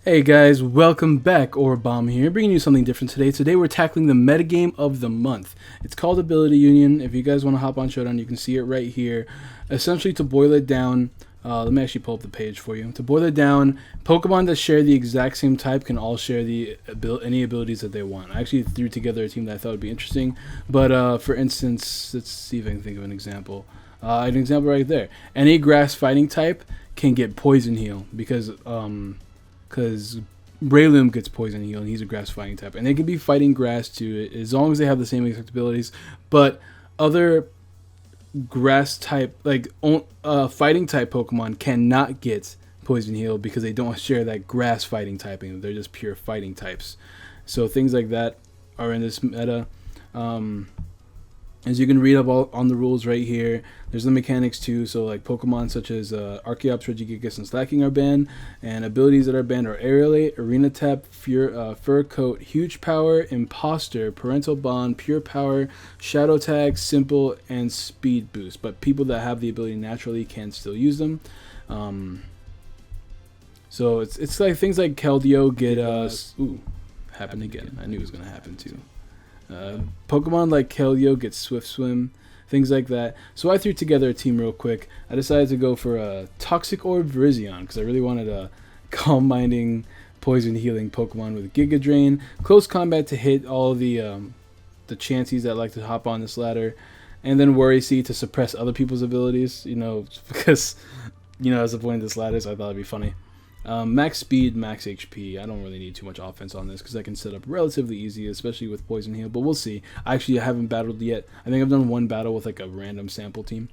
Hey guys, welcome back. Orbomb here, bringing you something different today. Today we're tackling the metagame of the month. It's called Ability Union. If you guys want to hop on Showdown, you can see it right here. Essentially, to boil it down, let me actually pull up the page for you. To boil it down, Pokemon that share the exact same type can all share any abilities that they want. I actually threw together a team that I thought would be interesting. But for instance, let's see if I can think of an example. An example right there. Any grass fighting type can get Poison Heal because Breloom gets Poison Heal and he's a grass fighting type. And they can be fighting grass too, as long as they have the same exact abilities. But other grass type, fighting type Pokemon cannot get Poison Heal because they don't share that grass fighting typing. They're just pure fighting types. So things like that are in this meta. As you can read up all on the rules right here, there's the mechanics too. So like Pokemon such as Archeops, Regigigas, and Slacking are banned, and abilities that are banned are Aerialate, Arena Tap, Fur Coat, Huge Power, Imposter, Parental Bond, Pure Power, Shadow Tag, Simple, and Speed Boost. But people that have the ability naturally can still use them. So it's like things like Keldeo get happened again. I knew it was gonna happen too. Pokemon like Keldeo get Swift Swim, things like that. So I threw together a team real quick. I decided to go for a Toxic Orb Virizion because I really wanted a Calm Minding, Poison Healing Pokemon with Giga Drain, Close Combat to hit all the Chanseys that like to hop on this ladder, and then Worry Seed to suppress other people's abilities. Because as the point of this ladder, so I thought it'd be funny. Max speed, max HP. I don't really need too much offense on this because I can set up relatively easy, especially with Poison Heal, but we'll see. I haven't battled yet. I think I've done one battle with like a random sample team.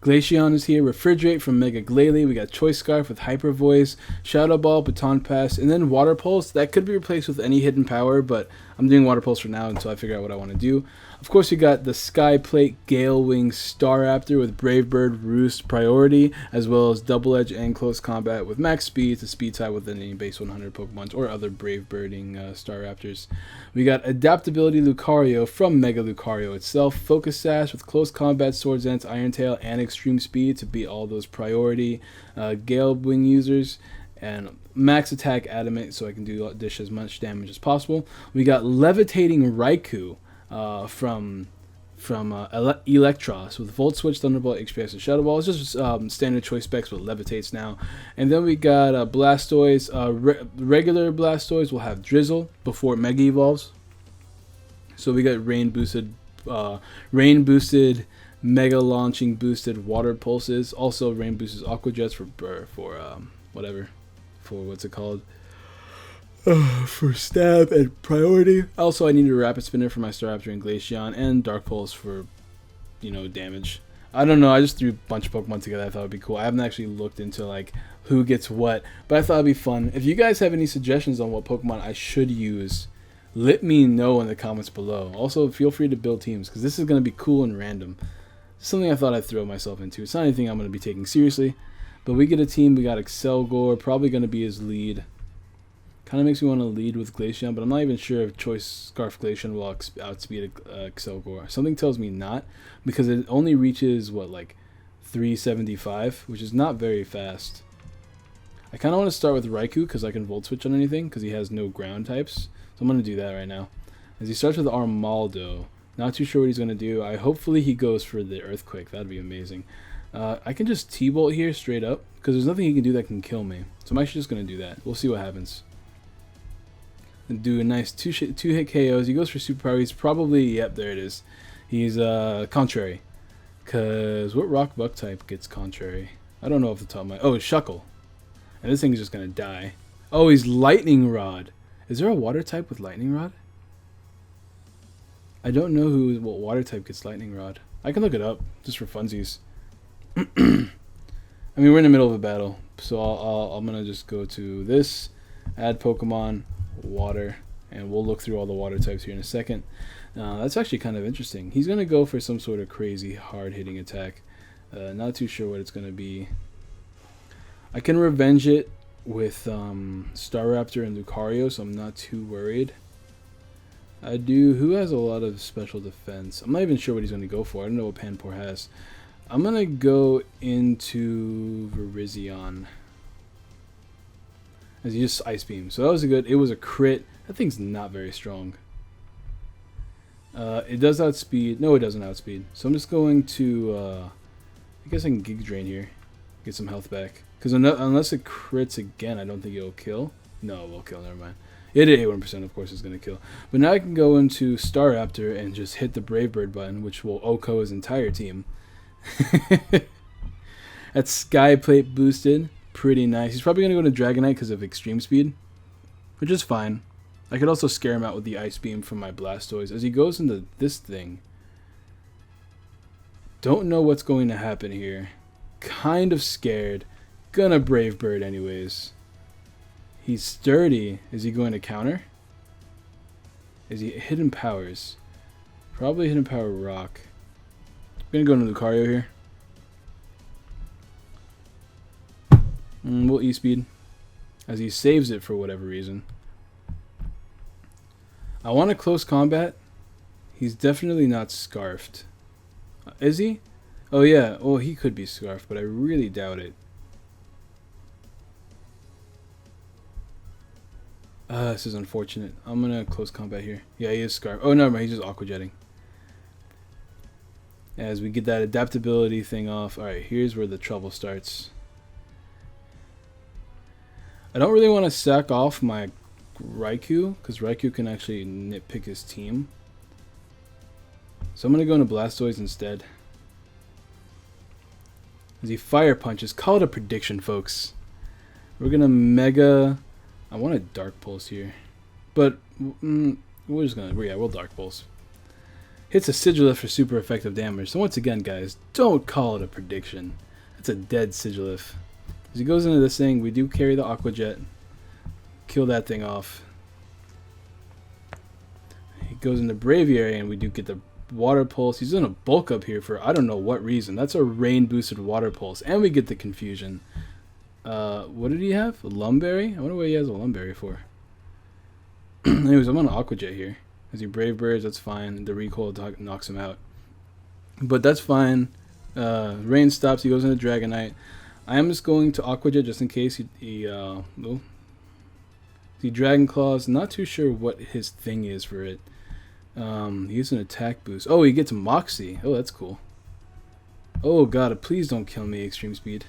Glaceon is here, Refrigerate from Mega Glalie, we got Choice Scarf with Hyper Voice, Shadow Ball, Baton Pass, and then Water Pulse. That could be replaced with any hidden power, but I'm doing Water Pulse for now until I figure out what I want to do. Of course, we got the Sky Plate, Gale Wing, Staraptor with Brave Bird, Roost, Priority, as well as Double Edge and Close Combat with Max Speed to speed tie with any base 100 Pokemons or other Brave Birding Staraptors. We got Adaptability Lucario from Mega Lucario itself, Focus Sash with Close Combat, Swords Dance, Iron Tail, and Extreme Speed to beat all those Priority Gale Wing users, and Max Attack Adamant so I can dish as much damage as possible. We got Levitating Raikou from Electros with Volt Switch, Thunderbolt, HPX, and Shadow Ball. It's just standard choice specs with Levitates now. And then we got Blastoise. Regular Blastoise will have Drizzle before it Mega Evolves. So we got Rain boosted, Mega Launching boosted Water Pulses. Also Rain boosted Aqua Jets for what's it called? For Stab and Priority. Also, I needed a Rapid Spinner for my Staraptor and Glaceon, and Dark Pulse for, damage. I don't know, I just threw a bunch of Pokemon together. I thought it'd be cool. I haven't actually looked into, who gets what, but I thought it'd be fun. If you guys have any suggestions on what Pokemon I should use, let me know in the comments below. Also, feel free to build teams, because this is going to be cool and random. It's something I thought I'd throw myself into. It's not anything I'm going to be taking seriously, but we get a team. We got Excelgor, probably going to be his lead. Kind of makes me want to lead with Glaceon, but I'm not even sure if Choice Scarf Glaceon will outspeed Excelgor. Something tells me not, because it only reaches, 375, which is not very fast. I kind of want to start with Raikou, because I can Volt Switch on anything, because he has no ground types. So I'm going to do that right now. As he starts with Armaldo, not too sure what he's going to do. Hopefully he goes for the Earthquake. That'd be amazing. I can just T-Bolt here straight up, because there's nothing he can do that can kill me. So I'm actually just going to do that. We'll see what happens. And do a nice two hit KOs. He goes for superpower. He's probably, yep, there it is. He's Contrary. Because what rock bug type gets Contrary? I don't know off the top of my... Oh, it's Shuckle. And this thing is just going to die. Oh, he's Lightning Rod. Is there a water type with Lightning Rod? I don't know what water type gets Lightning Rod. I can look it up just for funsies. I mean, we're in the middle of a battle. So I'm going to just go to this. Add Pokemon. Water, and we'll look through all the water types here in a second. That's actually kind of interesting. He's going to go for some sort of crazy hard-hitting attack. Not too sure what it's going to be. I can revenge it with Staraptor and Lucario, so I'm not too worried. Who has a lot of special defense? I'm not even sure what he's going to go for. I don't know what Panpour has. I'm going to go into Virizion. as he just Ice Beam. So that was a good. It was a crit. That thing's not very strong. It does outspeed. No, it doesn't outspeed. So I'm just going to. I guess I can Gig Drain here, get some health back. Because unless it crits again, I don't think it will kill. No, it will kill. Never mind. It did 81%, of course, it's going to kill. But now I can go into Star Raptor and just hit the Brave Bird button, which will OHKO his entire team. That's Sky Plate boosted. Pretty nice. He's probably going to go to Dragonite because of Extreme Speed, which is fine. I could also scare him out with the Ice Beam from my Blastoise. As he goes into this thing, don't know what's going to happen here. Kind of scared. Gonna Brave Bird anyways. He's sturdy. Is he going to counter? Is he Hidden Powers? Probably Hidden Power Rock. I'm gonna go into Lucario here. We'll E-Speed. As he saves it for whatever reason. I want a close combat. He's definitely not Scarfed. Is he? Oh yeah. Oh, he could be Scarfed, but I really doubt it. This is unfortunate. I'm gonna close combat here. Yeah, he is Scarfed. Oh, never mind. He's just Aqua Jetting. As we get that adaptability thing off. Alright, here's where the trouble starts. I don't really want to sack off my Raikou, because Raikou can actually nitpick his team. So I'm going to go into Blastoise instead. As he Fire Punches. Call it a prediction, folks. We're going to Mega... I want a Dark Pulse here. But we're just going to... Yeah, we'll Dark Pulse. Hits a Sigilyph for super effective damage. So once again, guys, don't call it a prediction. That's a dead Sigilyph. As he goes into this thing, we do carry the Aqua Jet. Kill that thing off. He goes into Braviary, and we do get the Water Pulse. He's in a bulk up here for I don't know what reason. That's a rain boosted Water Pulse, and we get the Confusion. What did he have? A Lumberry? I wonder what he has a Lumberry for. Anyways, I'm on an Aqua Jet here. As he Brave Birds, that's fine. The recoil knocks him out, but that's fine. Rain stops. He goes into Dragonite. I am just going to Aqua Jet just in case he Dragon Claws. Not too sure what his thing is for it. He gets an attack boost. Oh, he gets Moxie. Oh, that's cool. Oh god, please don't kill me, Extreme Speed.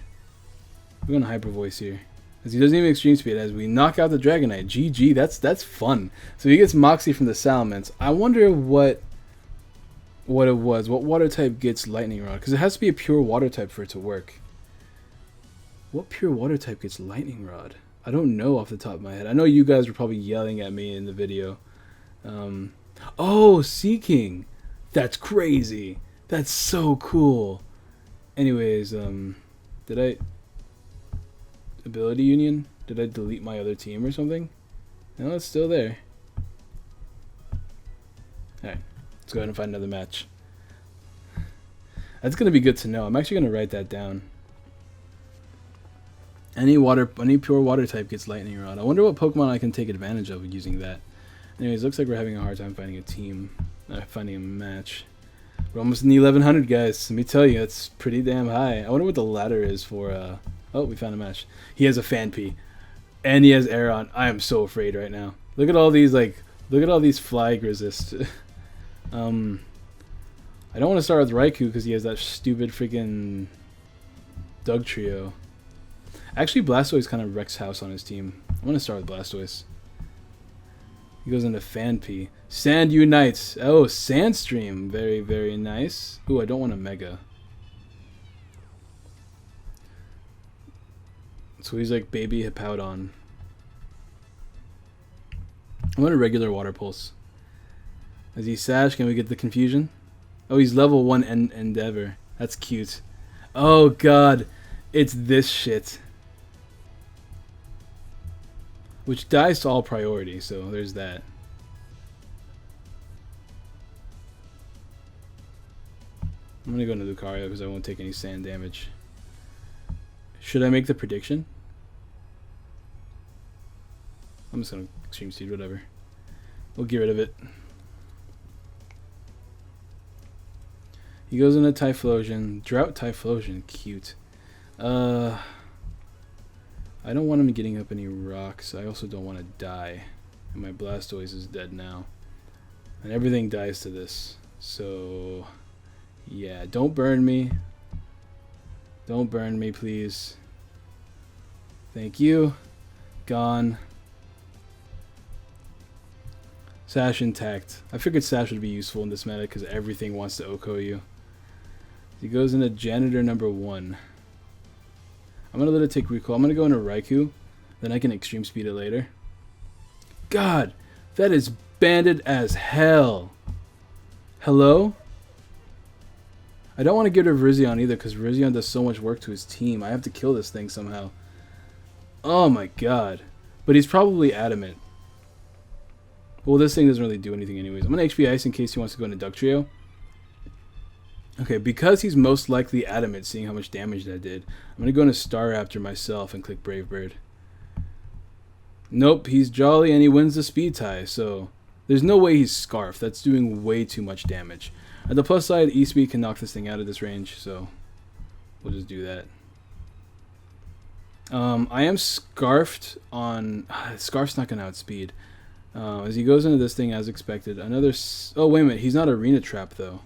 We're going to Hyper Voice here. As he doesn't even Extreme Speed, as we knock out the Dragonite. GG, that's fun. So he gets Moxie from the Salamence. I wonder what it was. What water type gets Lightning Rod? Because it has to be a pure water type for it to work. What pure water type gets Lightning Rod? I don't know off the top of my head. I know you guys were probably yelling at me in the video. Oh, Seaking. That's crazy. That's so cool. Anyways, did I... Ability Union? Did I delete my other team or something? No, it's still there. Alright, let's go ahead and find another match. That's going to be good to know. I'm actually going to write that down. Any pure water type gets Lightning Rod. I wonder what Pokemon I can take advantage of using that. Anyways, looks like we're having a hard time finding a team. Finding a match. We're almost in the 1100, guys. Let me tell you, that's pretty damn high. I wonder what the ladder is for... Oh, we found a match. He has a Phanpy. And he has Aeron. I am so afraid right now. Look at all these, look at all these Flag Resist. I don't want to start with Raikou because he has that stupid freaking Doug Trio. Actually, Blastoise kind of wrecks house on his team. I'm going to start with Blastoise. He goes into Phanpy. Sand Unites. Oh, Sandstream. Very, very nice. Ooh, I don't want a Mega. So he's like Baby Hippowdon. I want a regular Water Pulse. As he Sash, can we get the Confusion? Oh, he's level 1 Endeavor. That's cute. Oh god, it's this shit. Which dies to all priority, so there's that. I'm gonna go into Lucario because I won't take any sand damage. Should I make the prediction? I'm just gonna Extreme Speed, whatever. We'll get rid of it. He goes into Typhlosion. Drought Typhlosion, cute. I'm I don't want him getting up any rocks. I also don't want to die. And my Blastoise is dead now. And everything dies to this. So, yeah, don't burn me. Don't burn me, please. Thank you. Gone. Sash intact. I figured Sash would be useful in this meta because everything wants to OHKO you. He goes into Janitor number 1. I'm going to let it take recall. I'm going to go into Raikou. Then I can extreme speed it later. God, that is banded as hell. Hello? I don't want to get rid of Rizion either because Rizion does so much work to his team. I have to kill this thing somehow. Oh my god. But he's probably adamant. Well, this thing doesn't really do anything anyways. I'm going to HP Ice in case he wants to go into Duck Trio. Okay, because he's most likely adamant, seeing how much damage that did, I'm going to go into Staraptor myself and click Brave Bird. Nope, he's Jolly and he wins the speed tie, so there's no way he's Scarf. That's doing way too much damage. At the plus side, E-Speed can knock this thing out of this range, so we'll just do that. I am Scarfed on... Scarf's not going to outspeed. As he goes into this thing as expected. Another... Oh, wait a minute. He's not Arena Trap, though.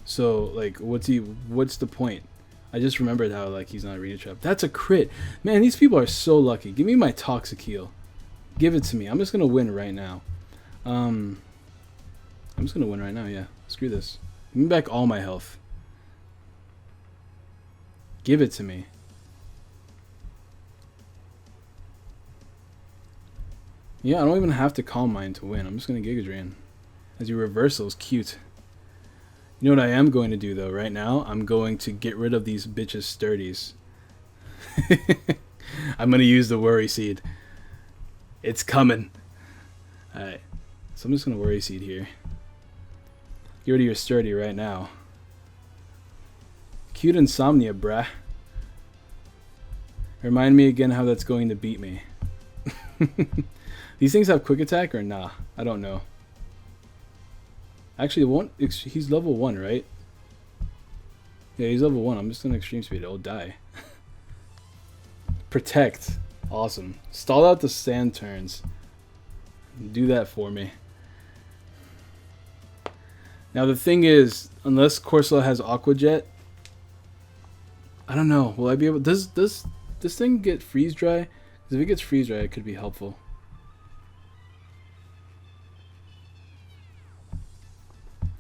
So, like, what's the point? I just remembered how, like, he's not Arena Trap. That's a crit. Man, these people are so lucky. Give me my Toxicheal. Give it to me. I'm just going to win right now. I'm just going to win right now, yeah. Screw this. Give me back all my health. Give it to me. Yeah, I don't even have to Calm Mind to win. I'm just going to Giga Drain. As your reversal is cute. You know what I am going to do, though, right now? I'm going to get rid of these bitches' sturdies. I'm going to use the Worry Seed. It's coming. Alright. So I'm just going to Worry Seed here. Get rid of your sturdy right now. Cute Insomnia, brah. Remind me again how that's going to beat me. These things have quick attack or nah? I don't know. Actually, he's level 1, right? Yeah, he's level 1. I'm just going to extreme speed. It'll die. Protect. Awesome. Stall out the sand turns. Do that for me. Now, the thing is, unless Corsola has Aqua Jet, I don't know. Will I be able... Does this thing get freeze dry? Because if it gets freeze dry, it could be helpful.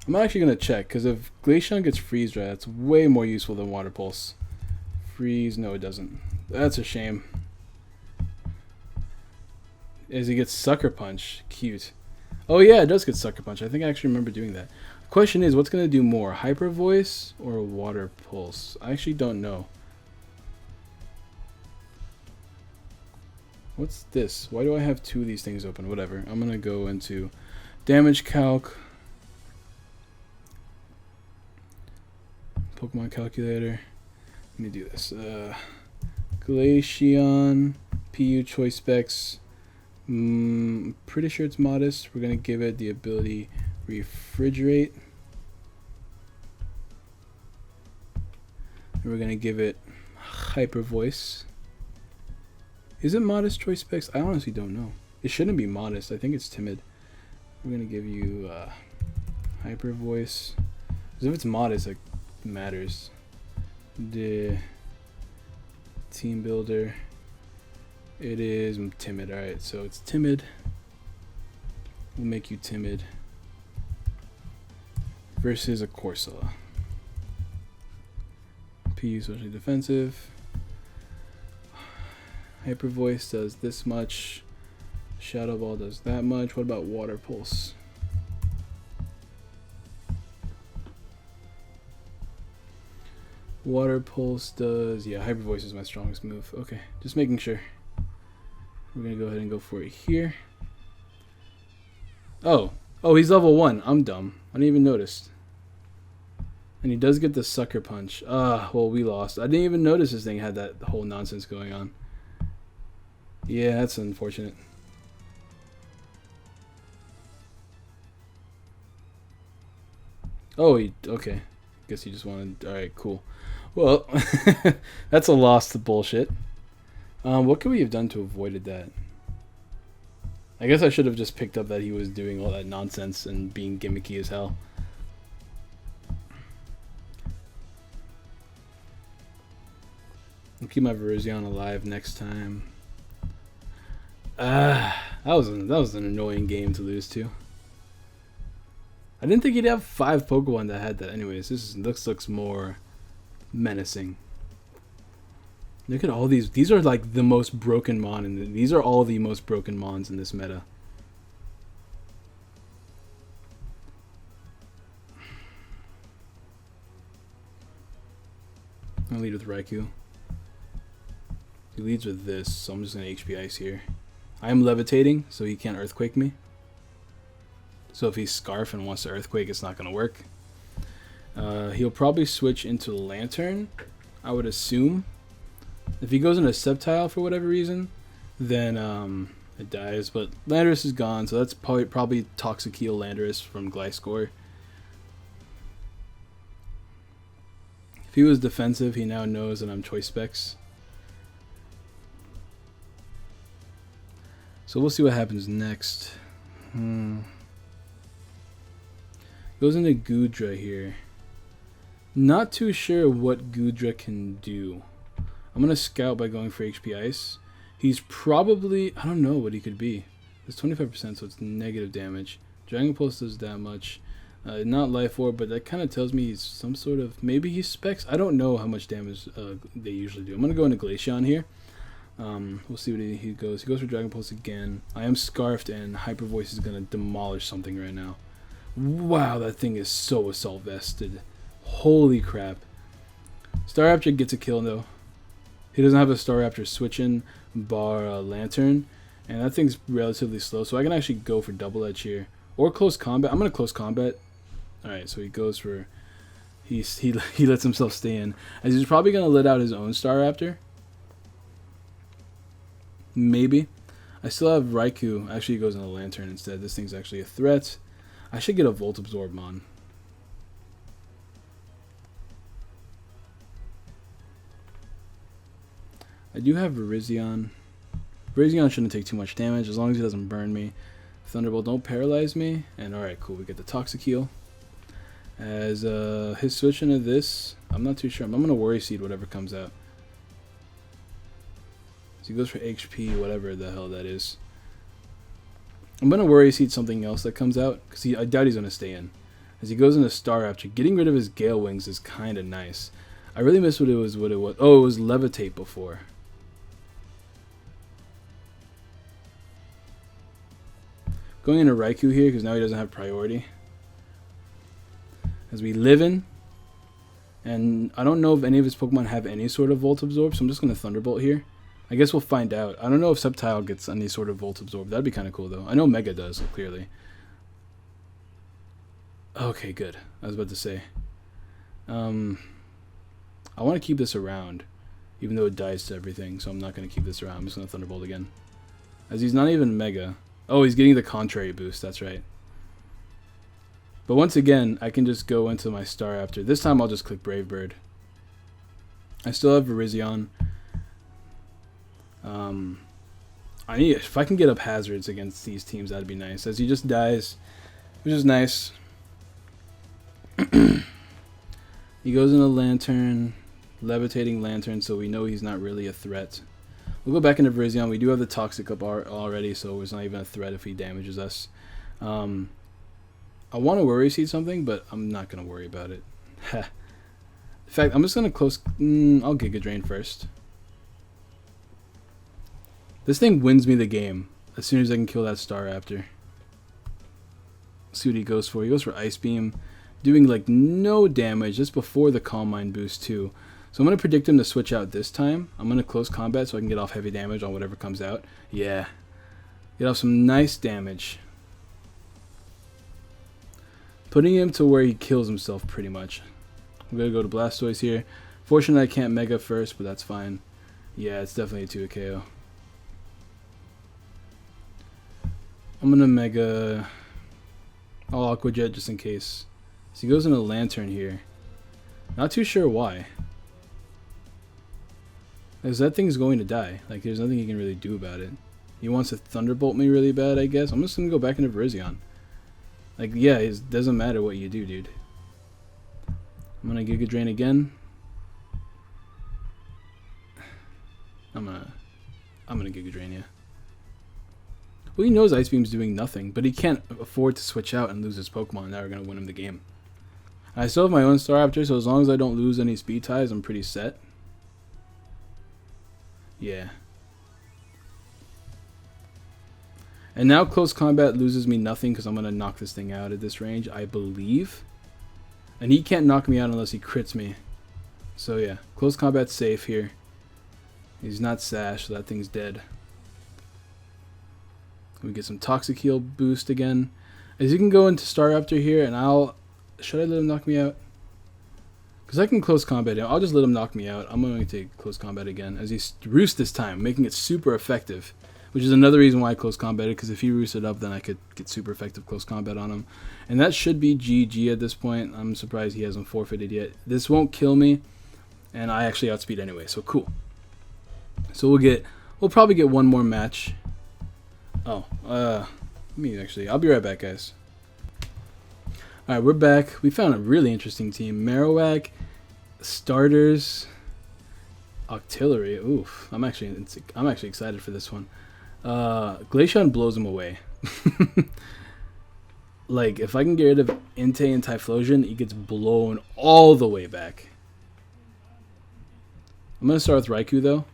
I'm actually going to check, because if Glaceon gets freeze dry, that's way more useful than Water Pulse. Freeze, no it doesn't. That's a shame. As he gets Sucker Punch, cute. Oh yeah, it does get Sucker Punch. I think I actually remember doing that. The question is, what's going to do more, Hyper Voice or Water Pulse? I actually don't know. What's this? Why do I have 2 of these things open? Whatever. I'm going to go into Damage Calc. Pokemon Calculator. Let me do this. Glaceon, PU Choice Specs. Pretty sure it's modest. We're going to give it the ability Refrigerate. And we're going to give it Hyper Voice. Is it modest choice specs? I honestly don't know. It shouldn't be modest. I think it's timid. We're going to give you Hyper Voice. Because if it's modest, it matters. The Team Builder. It is timid. Alright, so it's timid. We'll make you timid. Versus a Corsola. PU socially defensive. Hyper Voice does this much. Shadow Ball does that much. What about Water Pulse? Water Pulse does... Yeah, Hyper Voice is my strongest move. Okay, just making sure. We're going to go ahead and go for it here. Oh, he's level 1. I'm dumb. I didn't even notice. And he does get the Sucker Punch. Well, we lost. I didn't even notice this thing had that whole nonsense going on. Yeah, that's unfortunate. Oh, okay. Guess he just wanted... Alright, cool. Well, that's a loss to bullshit. What could we have done to avoided that? I guess I should have just picked up that he was doing all that nonsense and being gimmicky as hell. I'll keep my Virizion alive next time. That was an annoying game to lose to. I didn't think he'd have 5 Pokemon that had that. Anyways, this looks more menacing. Look at all these. These are like the most broken Mon, and these are all the most broken Mons in this meta. I'll lead with Raikou. He leads with this, so I'm just going to HP Ice here. I am levitating, so he can't Earthquake me. So if he's Scarf and wants to Earthquake, it's not going to work. He'll probably switch into Lantern, I would assume. If he goes into Sceptile for whatever reason, then it dies. But Landorus is gone, so that's probably Toxiceel Landorus from Gliscor. If he was defensive, he now knows that I'm Choice Specs. So we'll see what happens next. Goes into Goodra here. Not too sure what Goodra can do. I'm going to scout by going for HP Ice. He's probably... I don't know what he could be. It's 25%, so it's negative damage. Dragon Pulse does that much. Not Life Orb, but that kind of tells me he's some sort of... Maybe he's Specs? I don't know how much damage they usually do. I'm going to go into Glaceon here. We'll see what he goes. He goes for Dragon Pulse again. I am Scarfed, and Hyper Voice is going to demolish something right now. Wow, that thing is so Assault Vested. Holy crap. Staraptor gets a kill, though. He doesn't have a Staraptor switch-in bar Lantern, and that thing's relatively slow, so I can actually go for Double Edge here. Or Close Combat. I'm going to Close Combat. Alright, so he goes for... He lets himself stay in. As he's probably going to let out his own Staraptor. Maybe. I still have Raikou. Actually, he goes in a Lantern instead. This thing's actually a threat. I should get a Volt Absorb Mon. I do have Virizion. Virizion shouldn't take too much damage as long as he doesn't burn me. Thunderbolt don't paralyze me. And alright, cool. We get the Toxiceel. As his switch into this, I'm not too sure. I'm going to Worry Seed whatever comes out. So he goes for HP, whatever the hell that is. I'm going to Worry Seed something else that comes out, because I doubt he's going to stay in. As he goes into Staraptor, getting rid of his Gale Wings is kind of nice. I really miss what it was. Oh, it was Levitate before. Going into Raikou here, because now he doesn't have priority. As we live in. And I don't know if any of his Pokemon have any sort of Volt Absorb, so I'm just going to Thunderbolt here. I guess we'll find out. I don't know if Sceptile gets any sort of Volt Absorb. That'd be kind of cool, though. I know Mega does, clearly. Okay, good. I was about to say. I want to keep this around, even though it dies to everything, so I'm not going to keep this around. I'm just going to Thunderbolt again. As he's not even Mega. Oh, he's getting the Contrary boost. That's right. But once again, I can just go into my Staraptor. This time I'll just click Brave Bird. I still have Virizion. If I can get up hazards against these teams, that'd be nice. As he just dies, which is nice. He goes in a Lantern, Levitating Lantern, so we know he's not really a threat. We'll go back into Virizion. We do have the Toxic up already, so it's not even a threat if he damages us. I want to Worry Seed something, but I'm not going to worry about it. In fact, I'm just going to close... I'll Giga Drain first. This thing wins me the game as soon as I can kill that Staraptor. See what he goes for. He goes for Ice Beam, doing like no damage just before the Calm Mind boost too. So I'm going to predict him to switch out this time. I'm going to Close Combat so I can get off heavy damage on whatever comes out. Yeah. Get off some nice damage. Putting him to where he kills himself pretty much. I'm going to go to Blastoise here. Fortunately I can't Mega first, but that's fine. Yeah, it's definitely a 2 a KO. I'm going to Mega... I'll Aqua Jet just in case. So he goes in a Lantern here. Not too sure why. Because that thing's going to die. Like, there's nothing he can really do about it. He wants to Thunderbolt me really bad, I guess. I'm just going to go back into Virizion. Like, yeah, it doesn't matter what you do, dude. I'm going to Giga Drain again. I'm gonna Giga Drain you. Well, he knows Ice Beam's doing nothing, but he can't afford to switch out and lose his Pokemon that are gonna win him the game. I still have my own Staraptor, so as long as I don't lose any speed ties, I'm pretty set. Yeah. And now close combat loses me nothing because I'm gonna knock this thing out at this range, I believe. And he can't knock me out unless he crits me. So yeah, close combat's safe here. He's not Sash, so that thing's dead. We get some Toxic Heal boost again. As you can go into Staraptor here, and should I let him knock me out? Because I can close combat him. I'll just let him knock me out. I'm going to take close combat again. As he roosts this time, making it super effective. Which is another reason why I close combated, because if he roosted up, then I could get super effective close combat on him. And that should be GG at this point. I'm surprised he hasn't forfeited yet. This won't kill me, and I actually outspeed anyway, so cool. So we'll probably get one more match. Oh, I'll be right back, guys. Alright, we're back. We found a really interesting team. Marowak, starters, Octillery. Oof, I'm actually excited for this one. Glaceon blows him away. Like, if I can get rid of Entei and Typhlosion, he gets blown all the way back. I'm gonna start with Raikou though.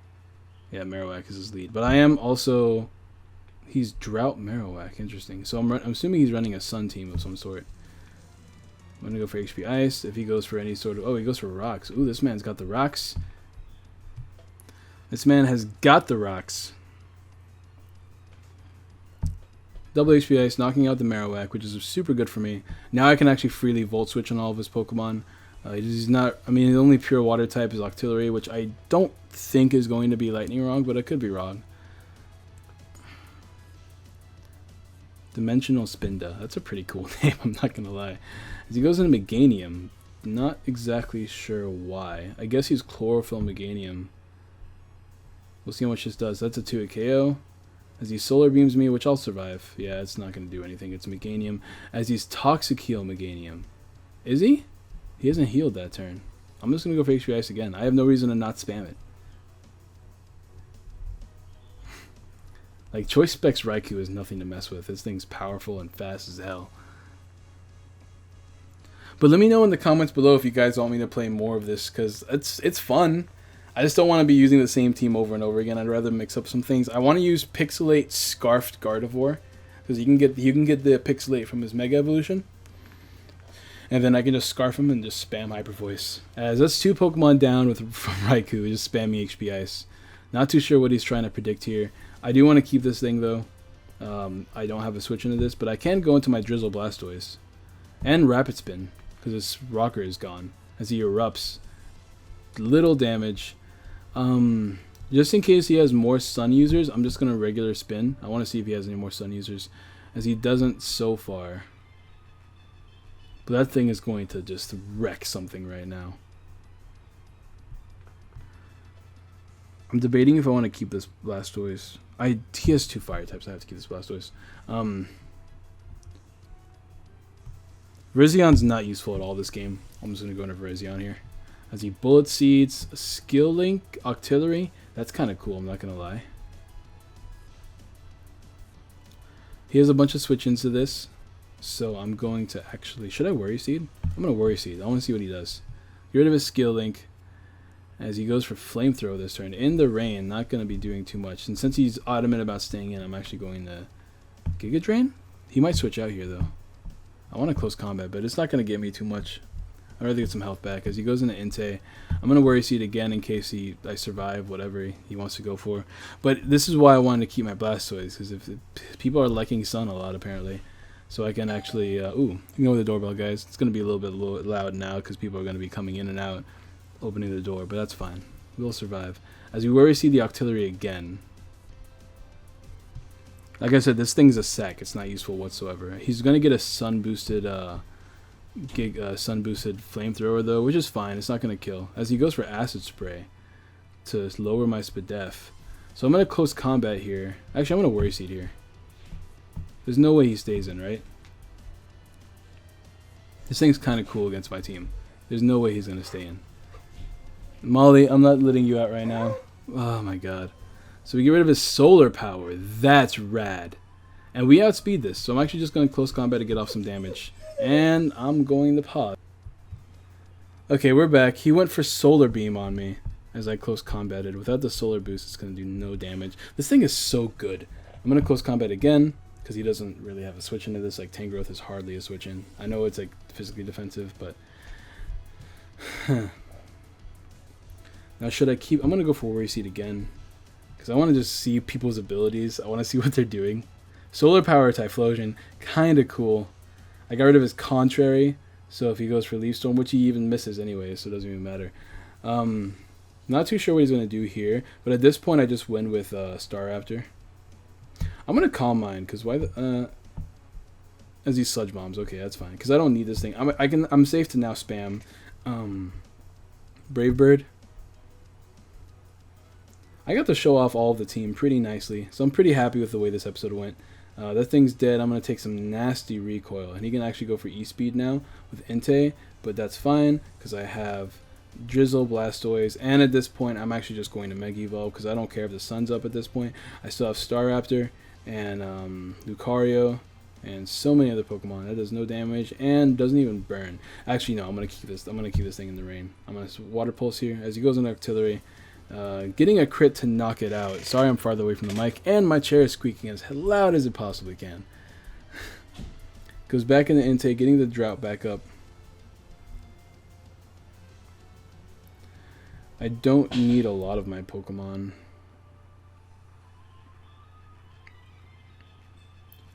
Yeah, Marowak is his lead. But I am also... He's Drought Marowak. Interesting. So I'm assuming he's running a Sun team of some sort. I'm going to go for HP Ice. If he goes for any sort of... Oh, he goes for Rocks. Ooh, this man's got the Rocks. This man has got the Rocks. Double HP Ice, knocking out the Marowak, which is super good for me. Now I can actually freely Volt Switch on all of his Pokemon. He's not... I mean, the only pure water type is Octillery, which I don't think is going to be Lightning Wrong, but I could be wrong. Dimensional Spinda. That's a pretty cool name, I'm not going to lie. As he goes into Meganium, not exactly sure why. I guess he's Chlorophyll Meganium. We'll see how much this does. That's a 2-hit KO. As he Solar Beams me, which I'll survive. Yeah, it's not going to do anything. It's Meganium. As he's Toxic Heal Meganium. Is he? He hasn't healed that turn. I'm just going to go for HP Ice again. I have no reason to not spam it. Like, Choice Specs Raikou is nothing to mess with. This thing's powerful and fast as hell. But let me know in the comments below if you guys want me to play more of this, because it's fun. I just don't want to be using the same team over and over again. I'd rather mix up some things. I want to use Pixelate Scarfed Gardevoir, because you can get the Pixelate from his Mega Evolution. And then I can just Scarf him and just spam Hyper Voice. As that's 2 Pokemon down from Raikou, just spam me HP Ice. Not too sure what he's trying to predict here. I do want to keep this thing though. I don't have a switch into this, but I can go into my Drizzle Blastoise. And Rapid Spin, because this rocker is gone. As he erupts. Little damage. Just in case he has more Sun users, I'm just going to regular spin. I want to see if he has any more Sun users. As he doesn't so far. But that thing is going to just wreck something right now. I'm debating if I want to keep this Blastoise. He has 2 fire types. I have to keep this Blastoise. Virizzion's not useful at all this game. I'm just going to go into Virizion here. As he Bullet Seeds, Skill Link, Octillery. That's kind of cool, I'm not going to lie. He has a bunch of switch-ins to this. So I'm going to actually... Should I Worry Seed? I'm going to Worry Seed. I want to see what he does. Get rid of his Skill Link. As he goes for Flamethrower this turn. In the rain, not going to be doing too much. And since he's adamant about staying in, I'm actually going to Giga Drain? He might switch out here, though. I want to close combat, but it's not going to get me too much. I'd rather get some health back. As he goes into Entei, I'm going to Worry Seed again in case I survive whatever he wants to go for. But this is why I wanted to keep my Blastoise, because if people are liking Sun a lot, apparently. So I can actually... ignore the doorbell, guys. It's going to be a little bit loud now because people are going to be coming in and out, opening the door, but that's fine. We'll survive. As we Worry Seed the Octillery again. Like I said, this thing's a sec. It's not useful whatsoever. He's going to get a sun-boosted sun-boosted Flamethrower, though, which is fine. It's not going to kill. As he goes for Acid Spray. to lower my SPDEF. So I'm going to close combat here. Actually, I'm going to worry seed here. There's no way he stays in, right? This thing's kind of cool against my team. There's no way he's going to stay in. Molly, I'm not letting you out right now. Oh my god. So we get rid of his solar power. That's rad. And we outspeed this. So I'm actually just going to close combat to get off some damage. And I'm going to pause. Okay, we're back. He went for solar beam on me as I close combated. Without the solar boost, it's going to do no damage. This thing is so good. I'm going to close combat again because he doesn't really have a switch into this. Like, tank growth is hardly a switch in. I know it's like physically defensive, but... Now should I keep... I'm going to go for Worry Seed again because I want to just see people's abilities. I want to see what they're doing. Solar Power Typhlosion, kind of cool. I got rid of his Contrary, so if he goes for Leaf Storm, which he even misses anyway, so it doesn't even matter. Not too sure what he's going to do here, but at this point I just went with Star Raptor. I'm going to Calm Mind, because why the... as these Sludge Bombs, okay, that's fine, because I don't need this thing. I'm safe to now spam Brave Bird. I got to show off all of the team pretty nicely, so I'm pretty happy with the way this episode went. That thing's dead. I'm going to take some nasty recoil, and he can actually go for E-Speed now with Entei, but that's fine because I have Drizzle, Blastoise, and at this point I'm actually just going to Mega Evolve because I don't care if the sun's up at this point. I still have Staraptor and Lucario and so many other Pokemon. That does no damage and doesn't even burn. Actually, no, I'm going to keep this. I'm going to keep this thing in the rain. I'm going to Water Pulse here as he goes into Artillery. Getting a crit to knock it out. Sorry I'm farther away from the mic, and my chair is squeaking as loud as it possibly can. Goes back into Entei, getting the drought back up. I don't need a lot of my Pokemon.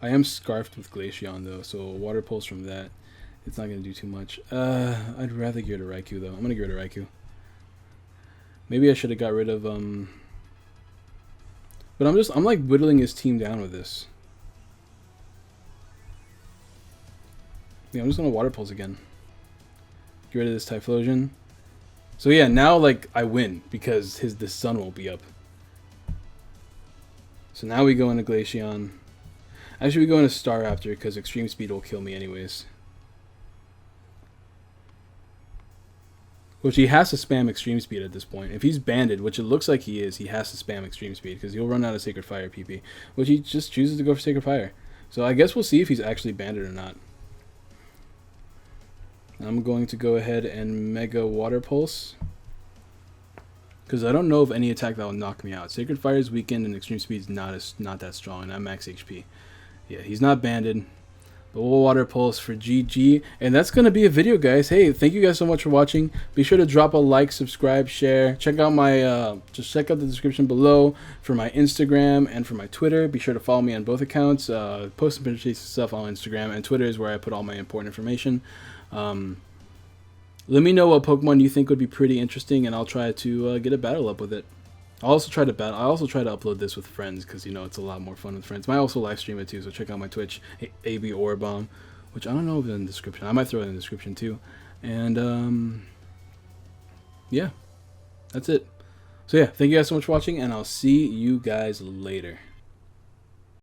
I am scarfed with Glaceon though, so a Water Pulse from that, it's not going to do too much. I'd rather get rid of Raikou though. I'm going to get rid of Raikou. Maybe I should have got rid of, but I'm like whittling his team down with this. Yeah, I'm just going to Water Pulse again. Get rid of this Typhlosion. So yeah, now like I win because the sun won't be up. So now we go into Glaceon. Actually, we go into Staraptor because Extreme Speed will kill me anyways. Which he has to spam Extreme Speed at this point. If he's banded, which it looks like he is, he has to spam Extreme Speed because he'll run out of Sacred Fire PP, which he just chooses to go for Sacred Fire. So I guess we'll see if he's actually banded or not. I'm going to go ahead and Mega Water Pulse because I don't know of any attack that will knock me out. Sacred Fire is weakened and Extreme Speed is not that strong, and I'm max HP. Yeah, he's not banded. But we'll Water Pulse for GG. And that's going to be a video, guys. Hey, thank you guys so much for watching. Be sure to drop a like, subscribe, share. Check out my, just check out the description below for my Instagram and for my Twitter. Be sure to follow me on both accounts. Post some pictures and stuff on Instagram. And Twitter is where I put all my important information. Let me know what Pokemon you think would be pretty interesting, and I'll try to get a battle up with it. I also try to upload this with friends because, you know, it's a lot more fun with friends. I also live stream it too, so check out my Twitch, AB Orbomb, which I don't know if it's in the description. I might throw it in the description too. And yeah, that's it. So yeah, thank you guys so much for watching, and I'll see you guys later.